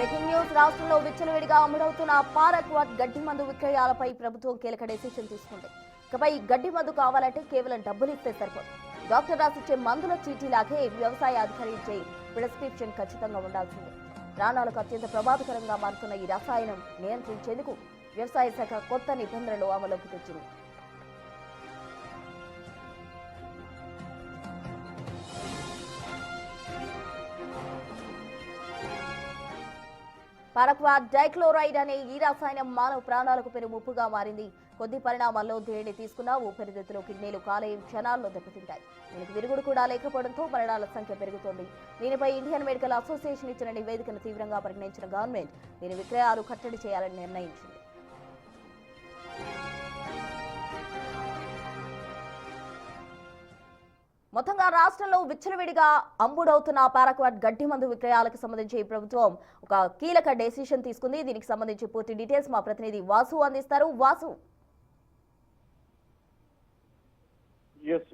Breaking news రాష్ట్రంలో విచ్చలవిడిగా అమ్ముడవుతున్న paraquat గడ్డి మందు విక్రయాలపై ప్రభుత్వం కీలక డెసిషన్ తీసుకుంది. ఇకపై గడ్డి మందు కావాలంటే కేవలం డబ్బులు ఇస్తే సరిపోదు. డాక్టర్ రాసిచ్చే మందుల చీటీలాగే వ్యవసాయ అధికారి ఇచ్చే ప్రిస్క్రిప్షన్ ఖచ్చితంగా ఉండాల్సిందే. ప్రాణాలకు అత్యంత ప్రమాదకరంగా మారుతున్న ఈ రసాయనం నియంత్రించేందుకు వ్యవసాయ శాఖ కొత్త నిబంధనలు అమలులోకి తెచ్చింది. పారాక్వాట్ డైక్లోరైడ్ అనే ఈ రసాయనం మానవ ప్రాణాలకు పెను ముప్పుగా మారింది. కొద్ది పరిణామాల్లో దేడిని తీసుకున్న ఊపిరితిత్తులు, కిడ్నీలు, కాలేయం క్షణాల్లో దెబ్బతింటాయి. దీనికి విరుగుడు కూడా లేకపోవడంతో మరణాల సంఖ్య పెరుగుతోంది. దీనిపై ఇండియన్ మెడికల్ అసోసియేషన్ ఇచ్చిన నివేదికను తీవ్రంగా పరిగణించిన గవర్నమెంట్ దీని విక్రయాలు కట్టడి చేయాలని నిర్ణయించింది. మొత్తంగా రాష్ట్రంలో విచ్చలవిడిగా అమ్ముడవుతున్న పారాక్వాట్ గడ్డి మందు విక్రయాలకు సంబంధించి ప్రభుత్వం ఒక కీలక డెసిషన్ తీసుకుంది. దీనికి సంబంధించి పూర్తి డీటెయిల్స్ మా ప్రతినిధి వాసు అందిస్తారు. వాసు,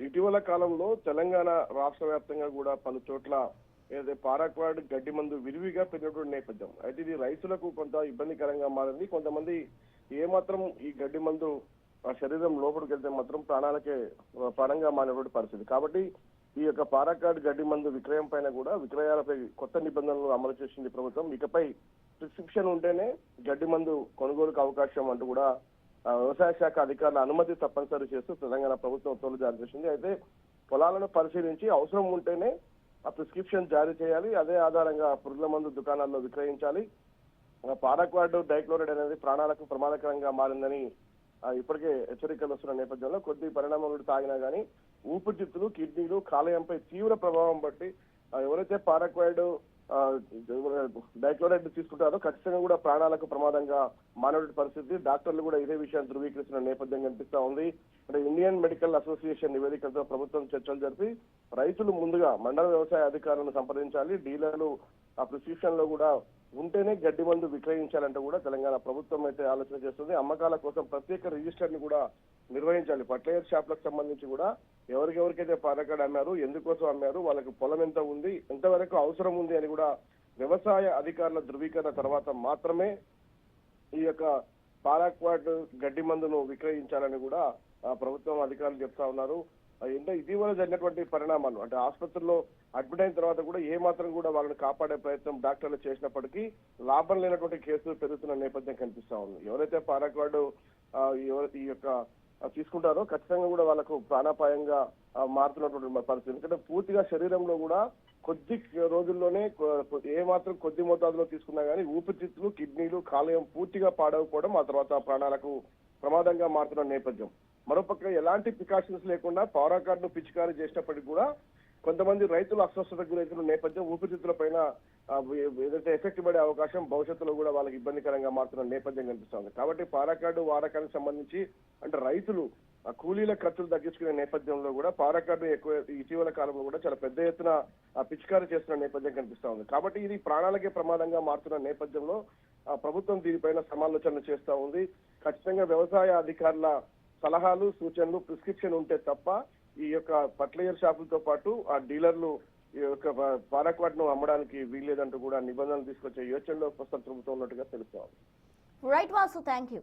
ఇటీవల కాలంలో తెలంగాణ రాష్ట్ర వ్యాప్తంగా కూడా పలు చోట్ల ఏదైతే పారాక్వాట్ గడ్డి మందు విరివిగా పెరిగినటువంటి నేపథ్యం అయితే ఇది రైతులకు కొంత ఇబ్బందికరంగా మారింది. కొంతమంది ఏమాత్రం ఈ గడ్డి మందు శరీరం లోపలికి వెళ్తే మాత్రం ప్రాణాలకే పరంగా మారినటువంటి పరిస్థితి. కాబట్టి ఈ యొక్క పారాక్వాట్ గడ్డి మందు విక్రయం పైన కూడా విక్రయాలపై కొత్త నిబంధనలు అమలు చేసింది ప్రభుత్వం. ఇకపై ప్రిస్క్రిప్షన్ ఉంటేనే గడ్డి మందు కొనుగోలుకు అవకాశం అంటూ కూడా వ్యవసాయ శాఖ అధికారుల అనుమతి తప్పనిసరి చేస్తూ తెలంగాణ ప్రభుత్వం ఉత్తర్వులు జారీ చేసింది. అయితే పొలాలను పరిశీలించి అవసరం ఉంటేనే ఆ ప్రిస్క్రిప్షన్ జారీ చేయాలి. అదే ఆధారంగా పురుగుల మందు దుకాణాల్లో విక్రయించాలి. పారాక్వాట్ డైక్లోరైడ్ అనేది ప్రాణాలకు ప్రమాదకరంగా మారిందని ఇప్పటికే హెచ్చరికలు వస్తున్న నేపథ్యంలో కొద్ది పరిణామాలు తాగినా కానీ ఊపిరితిత్తులు, కిడ్నీలు, కాలేయంపై తీవ్ర ప్రభావం బట్టి ఎవరైతే పారాక్వాట్ డైక్లోరైడ్ తీసుకుంటారో ఖచ్చితంగా కూడా ప్రాణాలకు ప్రమాదంగా మానవ పరిస్థితి. డాక్టర్లు కూడా ఇదే విషయాన్ని ధృవీకరిస్తున్న నేపథ్యం కనిపిస్తా ఉంది. అంటే ఇండియన్ మెడికల్ అసోసియేషన్ నివేదికలతో ప్రభుత్వం చర్చలు జరిపి రైతులు ముందుగా మండల వ్యవసాయ అధికారులను సంప్రదించాలి. డీలర్లు ఆ ప్రిస్క్రిప్షన్ లో కూడా ఉంటేనే గడ్డి మందు విక్రయించాలంటే కూడా తెలంగాణ ప్రభుత్వం అయితే ఆలోచన చేస్తుంది. అమ్మకాల కోసం ప్రత్యేక రిజిస్టర్ ని కూడా నిర్వహించాలి. ఫర్టిలైజర్ షాప్లకు సంబంధించి కూడా ఎవరికెవరికైతే పారాక్వాట్ అమ్మారు, ఎందుకోసం అమ్మారు, వాళ్ళకి పొలం ఎంత ఉంది, ఎంతవరకు అవసరం ఉంది అని కూడా వ్యవసాయ అధికారుల ధృవీకరణ తర్వాత మాత్రమే ఈ యొక్క పారాక్వాట్ గడ్డి మందును విక్రయించాలని కూడా ప్రభుత్వం అధికారులు చెప్తా ఉన్నారు. అంటే ఇటీవల జరిగినటువంటి పరిణామాలు అంటే ఆసుపత్రిలో అడ్మిట్ అయిన తర్వాత కూడా ఏ మాత్రం కూడా వాళ్ళని కాపాడే ప్రయత్నం డాక్టర్లు చేసినప్పటికీ లాభం లేనటువంటి కేసులు పెరుగుతున్న నేపథ్యం కనిపిస్తా ఉంది. ఎవరైతే పారాక్వాట్ ఈ యొక్క తీసుకుంటారో ఖచ్చితంగా కూడా వాళ్ళకు ప్రాణాపాయంగా మారుతున్నటువంటి పరిస్థితి. ఎందుకంటే పూర్తిగా శరీరంలో కూడా కొద్ది రోజుల్లోనే ఏ మాత్రం కొద్ది మోతాదులో తీసుకున్నా కానీ ఊపిరితిత్తులు, కిడ్నీలు, కాలేయం పూర్తిగా పాడవకపోవడం, ఆ తర్వాత ప్రాణాలకు ప్రమాదంగా మారుతున్న నేపథ్యం. మరోపక్క ఎలాంటి ప్రికాషన్స్ లేకుండా పారాక్వాట్ ను పిచికారీ చేసినప్పటికీ కూడా కొంతమంది రైతులు అస్వస్థతకు గురైతున్న నేపథ్యం, ఊపిరితిత్తుల పైన ఏదైతే ఎఫెక్ట్ పడే అవకాశం భవిష్యత్తులో కూడా వాళ్ళకి ఇబ్బందికరంగా మారుతున్న నేపథ్యం కనిపిస్తుంది. కాబట్టి పారాక్వాట్ వాడకానికి సంబంధించి అంటే రైతులు కూలీల ఖర్చులు తగ్గించుకునే నేపథ్యంలో కూడా పారాక్వాట్ ఎక్కువ ఇటీవల కాలంలో కూడా చాలా పెద్ద ఎత్తున పిచికారీ చేస్తున్న నేపథ్యం కనిపిస్తా ఉంది. కాబట్టి ఇది ప్రాణాలకే ప్రమాదంగా మారుతున్న నేపథ్యంలో ప్రభుత్వం దీనిపైన సమాలోచనలు చేస్తా ఉంది. ఖచ్చితంగా వ్యవసాయ అధికారుల సలహాలు, సూచనలు, ప్రిస్క్రిప్షన్ ఉంటే తప్ప ఈ యొక్క ఫర్టిలైజర్ షాపులతో పాటు ఆ డీలర్లు ఈ యొక్క పారాక్వాట్ ను అమ్మడానికి వీల్లేదంటూ కూడా నిబంధనలు తీసుకొచ్చే యోచనలో ప్రస్తుతం ప్రభుత్వం ఉన్నట్టుగా తెలుస్తోంది. Right Vasu, thank you.